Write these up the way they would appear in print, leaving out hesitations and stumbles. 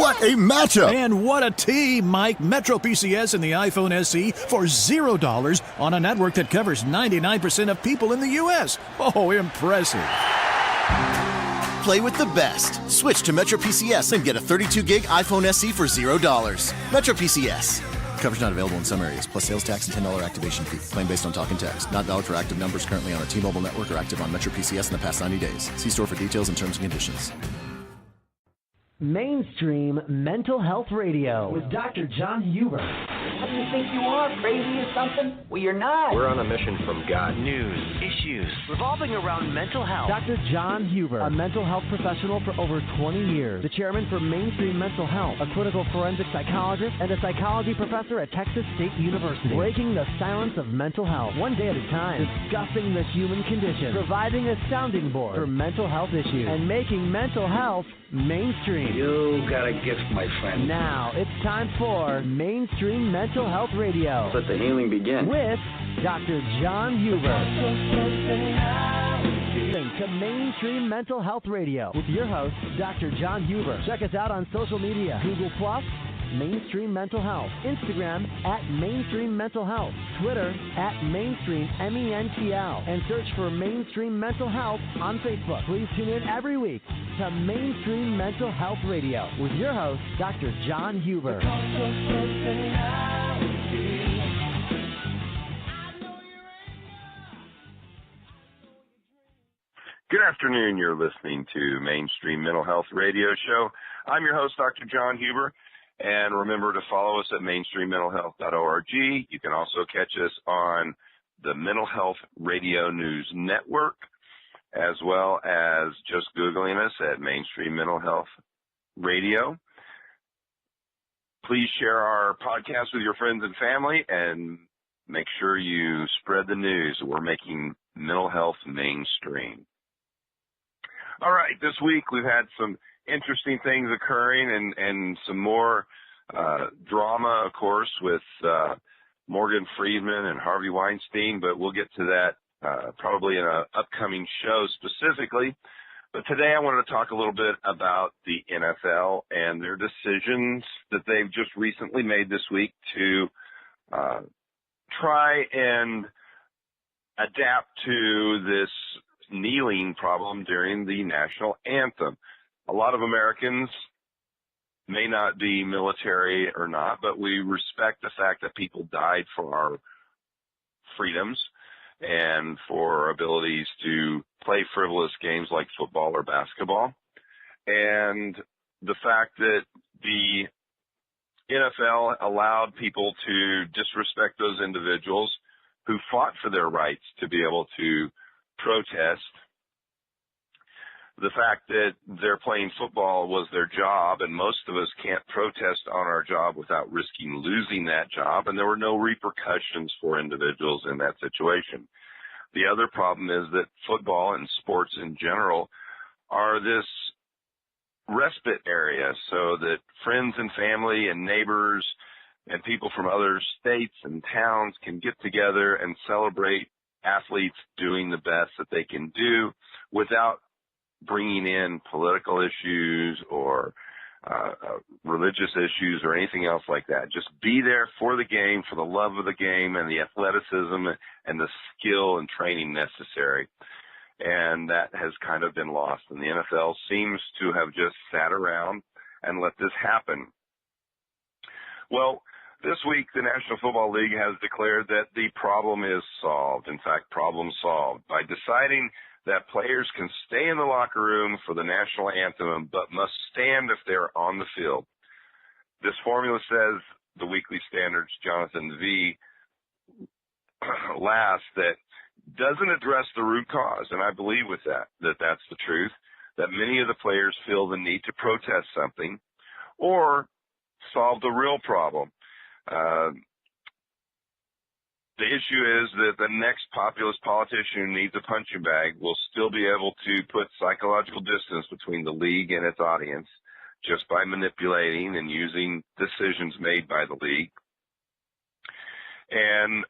What a matchup! And what a team, Mike. Metro PCS and the iPhone SE for $0 on a network that covers 99% of people in the U.S. Oh, impressive. Play with the best. Switch to Metro PCS and get a 32-gig iPhone SE for $0. Metro PCS. Coverage not available in some areas, plus sales tax and $10 activation fee. Claim based on talk and text. Not valid for active numbers currently on a T-Mobile network or active on Metro PCS in the past 90 days. See store for details and terms and conditions. Mainstream Mental Health Radio with Dr. John Huber. What do you think you are, crazy or something? Well, you're not. We're on a mission from God. News, issues revolving around mental health. Dr. John Huber, a mental health professional for over 20 years, the chairman for Mainstream Mental Health, a clinical forensic psychologist, and a psychology professor at Texas State University. Breaking the silence of mental health, one day at a time, discussing the human condition, providing a sounding board for mental health issues, and making mental health mainstream. You got a gift, my friend. Now it's time for Mainstream Mental Health Radio. Let the healing begin. With Dr. John Huber. Listen to Mainstream Mental Health Radio with your host, Dr. John Huber. Check us out on social media, Google+, Mainstream Mental Health, Instagram at Mainstream Mental Health, Twitter at Mainstream MENTL, and search for Mainstream Mental Health on Facebook. Please tune in every week to Mainstream Mental Health Radio with your host, Dr. John Huber. Good afternoon. You're listening to Mainstream Mental Health Radio Show. I'm your host, Dr. John Huber. And remember to follow us at mainstreammentalhealth.org. You can also catch us on the Mental Health Radio News Network, as well as just Googling us at Mainstream Mental Health Radio. Please share our podcast with your friends and family, and make sure you spread the news. We're making mental health mainstream. All right, this week we've had some interesting things occurring and some more drama, of course, with Morgan Freeman and Harvey Weinstein, but we'll get to that probably in an upcoming show specifically. But today I want to talk a little bit about the NFL and their decisions that they've just recently made this week to try and adapt to this kneeling problem during the national anthem. A lot of Americans may not be military or not, but we respect the fact that people died for our freedoms and for our abilities to play frivolous games like football or basketball. And the fact that the NFL allowed people to disrespect those individuals who fought for their rights to be able to protest. The fact that they're playing football was their job, and most of us can't protest on our job without risking losing that job, and there were no repercussions for individuals in that situation. The other problem is that football and sports in general are this respite area so that friends and family and neighbors and people from other states and towns can get together and celebrate athletes doing the best that they can do without bringing in political issues or religious issues or anything else like that. Just be there for the game, for the love of the game and the athleticism and the skill and training necessary. And that has kind of been lost. And the NFL seems to have just sat around and let this happen. Well, this week, the National Football League has declared that the problem is solved. In fact, problem solved by deciding that players can stay in the locker room for the national anthem, but must stand if they're on the field. This formula says, the Weekly Standard's Jonathan V. Last, that doesn't address the root cause, and I believe with that that's the truth, that many of the players feel the need to protest something or solve the real problem. The issue is that the next populist politician who needs a punching bag will still be able to put psychological distance between the league and its audience just by manipulating and using decisions made by the league. And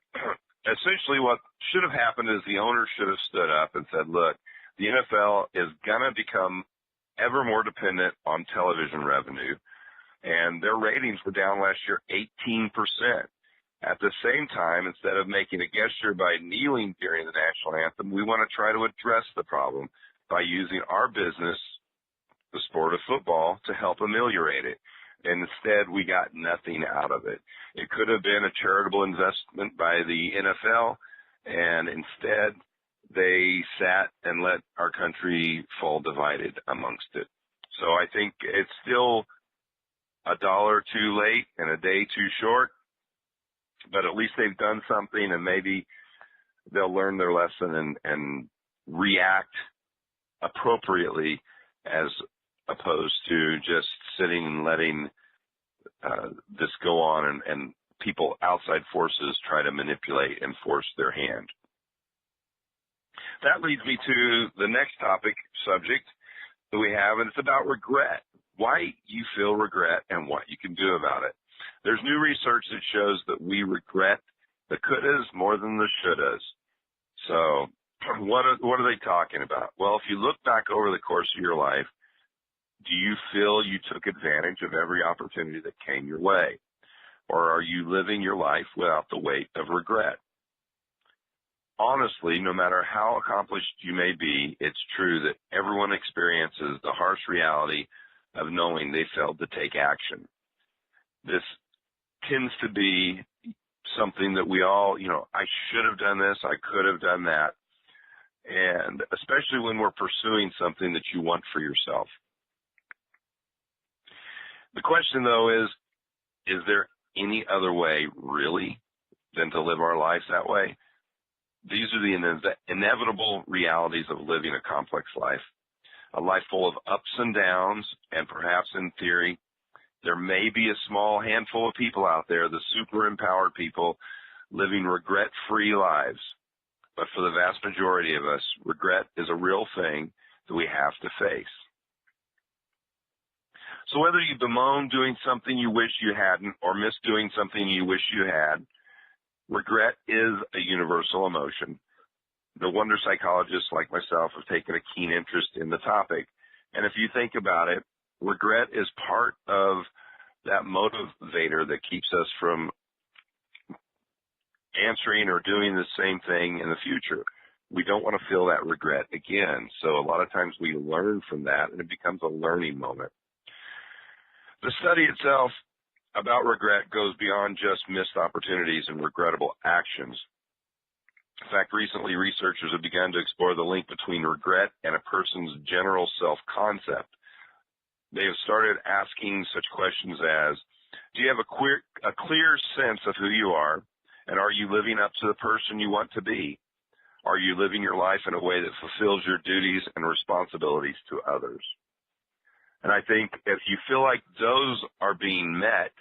essentially what should have happened is the owner should have stood up and said, look, the NFL is going to become ever more dependent on television revenue. and their ratings were down last year 18%. At the same time, instead of making a gesture by kneeling during the national anthem, we want to try to address the problem by using our business, the sport of football, to help ameliorate it. And instead, we got nothing out of it. It could have been a charitable investment by the NFL, and instead they sat and let our country fall divided amongst it. So I think it's still $1 too late and a day too short, but at least they've done something, and maybe they'll learn their lesson and react appropriately as opposed to just sitting and letting this go on and people, outside forces, try to manipulate and force their hand. That leads me to the next subject that we have, and it's about regret. Why you feel regret and what you can do about it. There's new research that shows that we regret the couldas more than the shouldas. So what are they talking about? Well, if you look back over the course of your life, do you feel you took advantage of every opportunity that came your way? Or are you living your life without the weight of regret? Honestly, no matter how accomplished you may be, it's true that everyone experiences the harsh reality of knowing they failed to take action. This tends to be something that we all, I should have done this, I could have done that. And especially when we're pursuing something that you want for yourself. The question, though, is there any other way, really, than to live our lives that way? These are the inevitable realities of living a complex life, a life full of ups and downs, and perhaps in theory, there may be a small handful of people out there, the super empowered people, living regret-free lives. But for the vast majority of us, regret is a real thing that we have to face. So whether you bemoan doing something you wish you hadn't or miss doing something you wish you had, regret is a universal emotion. The wonder psychologists like myself have taken a keen interest in the topic. And if you think about it, regret is part of that motivator that keeps us from answering or doing the same thing in the future. We don't want to feel that regret again. So a lot of times we learn from that, and it becomes a learning moment. The study itself about regret goes beyond just missed opportunities and regrettable actions. In fact, recently researchers have begun to explore the link between regret and a person's general self-concept. They have started asking such questions as, do you have a clear sense of who you are, and are you living up to the person you want to be? Are you living your life in a way that fulfills your duties and responsibilities to others? And I think if you feel like those are being met,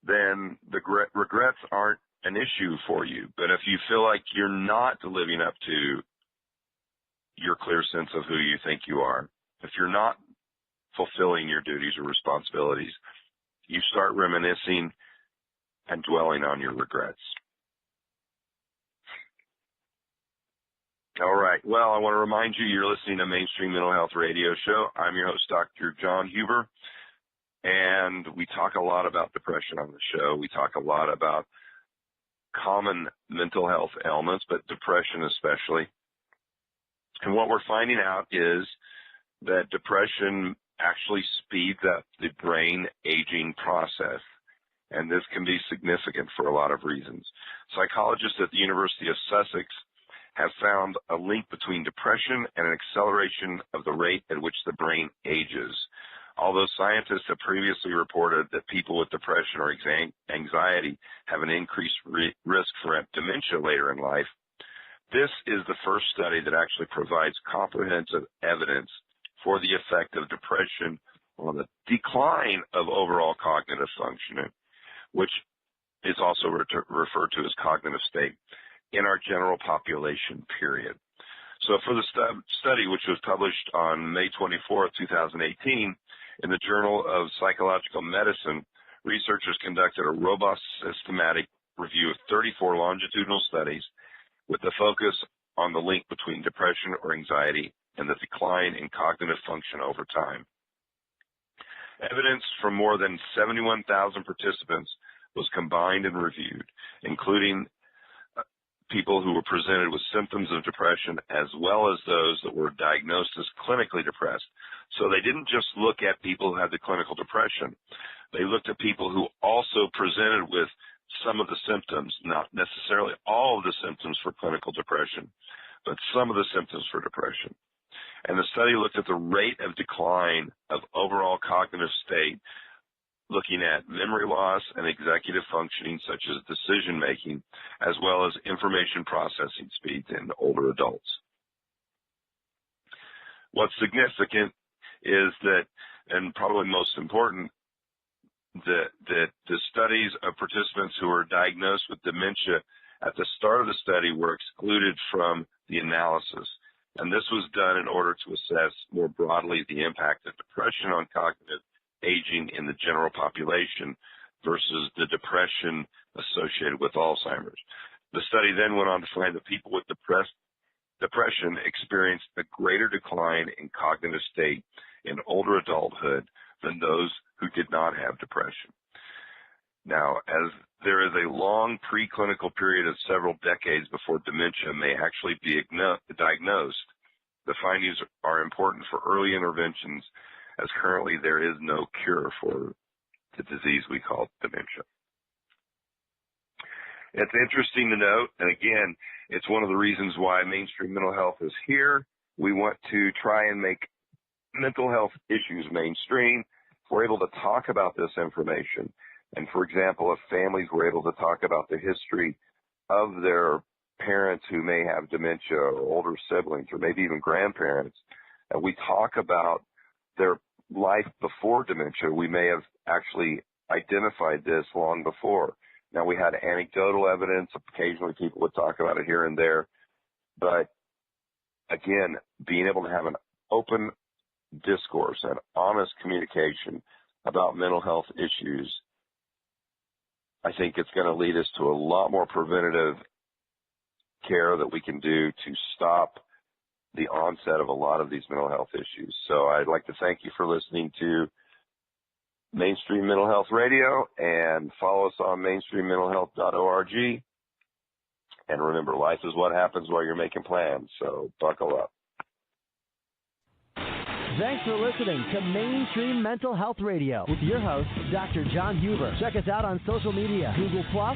then the regrets aren't an issue for you. But if you feel like you're not living up to your clear sense of who you think you are, if you're not fulfilling your duties or responsibilities, you start reminiscing and dwelling on your regrets. All right. Well, I want to remind you, you're listening to Mainstream Mental Health Radio Show. I'm your host, Dr. John Huber, and we talk a lot about depression on the show. We talk a lot about common mental health ailments, but depression especially. And what we're finding out is that depression actually speeds up the brain aging process, and this can be significant for a lot of reasons. Psychologists at the University of Sussex have found a link between depression and an acceleration of the rate at which the brain ages. Although scientists have previously reported that people with depression or anxiety have an increased risk for dementia later in life, this is the first study that actually provides comprehensive evidence for the effect of depression on the decline of overall cognitive functioning, which is also referred to as cognitive state, in our general population, period. So for the study, which was published on May 24, 2018, in the Journal of Psychological Medicine, researchers conducted a robust, systematic review of 34 longitudinal studies with the focus on the link between depression or anxiety and the decline in cognitive function over time. Evidence from more than 71,000 participants was combined and reviewed, including people who were presented with symptoms of depression as well as those that were diagnosed as clinically depressed. So they didn't just look at people who had the clinical depression. They looked at people who also presented with some of the symptoms, not necessarily all of the symptoms for clinical depression, but some of the symptoms for depression. And the study looked at the rate of decline of overall cognitive state, looking at memory loss and executive functioning such as decision-making, as well as information processing speeds in older adults. What's significant is that, and probably most important, that the studies of participants who were diagnosed with dementia at the start of the study were excluded from the analysis. And this was done in order to assess more broadly the impact of depression on cognitive aging in the general population versus the depression associated with Alzheimer's. The study then went on to find that people with depression experienced a greater decline in cognitive state in older adulthood than those who did not have depression. Now, as there is a long preclinical period of several decades before dementia may actually be diagnosed, the findings are important for early interventions, as currently there is no cure for the disease we call dementia. It's interesting to note, and again, it's one of the reasons why Mainstream Mental Health is here. We want to try and make mental health issues mainstream. If we're able to talk about this information, and for example, if families were able to talk about the history of their parents who may have dementia or older siblings or maybe even grandparents, and we talk about their life before dementia, we may have actually identified this long before. Now, we had anecdotal evidence. Occasionally people would talk about it here and there. But again, being able to have an open discourse and honest communication about mental health issues, I think it's going to lead us to a lot more preventative care that we can do to stop the onset of a lot of these mental health issues. So I'd like to thank you for listening to Mainstream Mental Health Radio, and follow us on mainstreammentalhealth.org. And remember, life is what happens while you're making plans, so buckle up. Thanks for listening to Mainstream Mental Health Radio with your host, Dr. John Huber. Check us out on social media, Google+,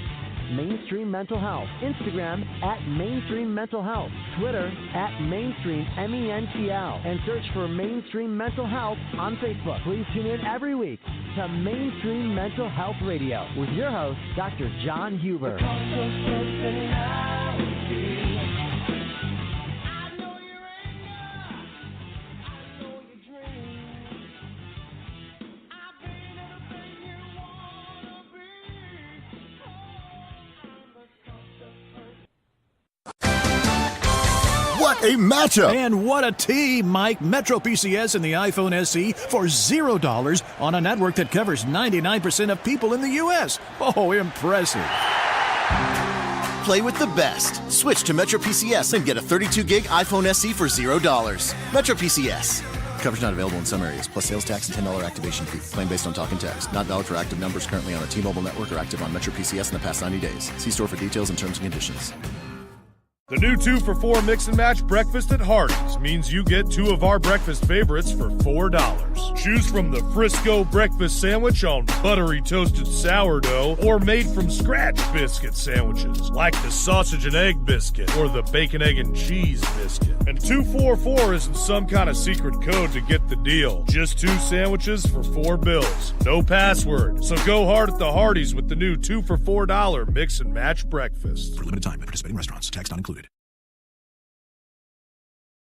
Mainstream Mental Health, Instagram @Mainstream Mental Health, Twitter @Mainstream MENTL, and search for Mainstream Mental Health on Facebook. Please tune in every week to Mainstream Mental Health Radio with your host, Dr. John Huber. What a matchup! And what a team, Mike. Metro PCS and the iPhone SE for $0 on a network that covers 99% of people in the U.S. Oh, impressive. Play with the best. Switch to Metro PCS and get a 32-gig iPhone SE for $0. Metro PCS. Coverage not available in some areas, plus sales tax and $10 activation fee. Claim based on talk and text. Not valid for active numbers currently on the T-Mobile network or active on Metro PCS in the past 90 days. See store for details and terms and conditions. The new 2-for-4 Mix and Match breakfast at Hardee's means you get 2 of our breakfast favorites for $4. Choose from the Frisco breakfast sandwich on buttery toasted sourdough or made from scratch biscuit sandwiches like the sausage and egg biscuit or the bacon, egg, and cheese biscuit. And 244 isn't some kind of secret code to get the deal. Just 2 sandwiches for $4. No password. So go hard at the Hardee's with the new 2 for $4 Mix and Match breakfast. For limited time at participating restaurants. Tax not included.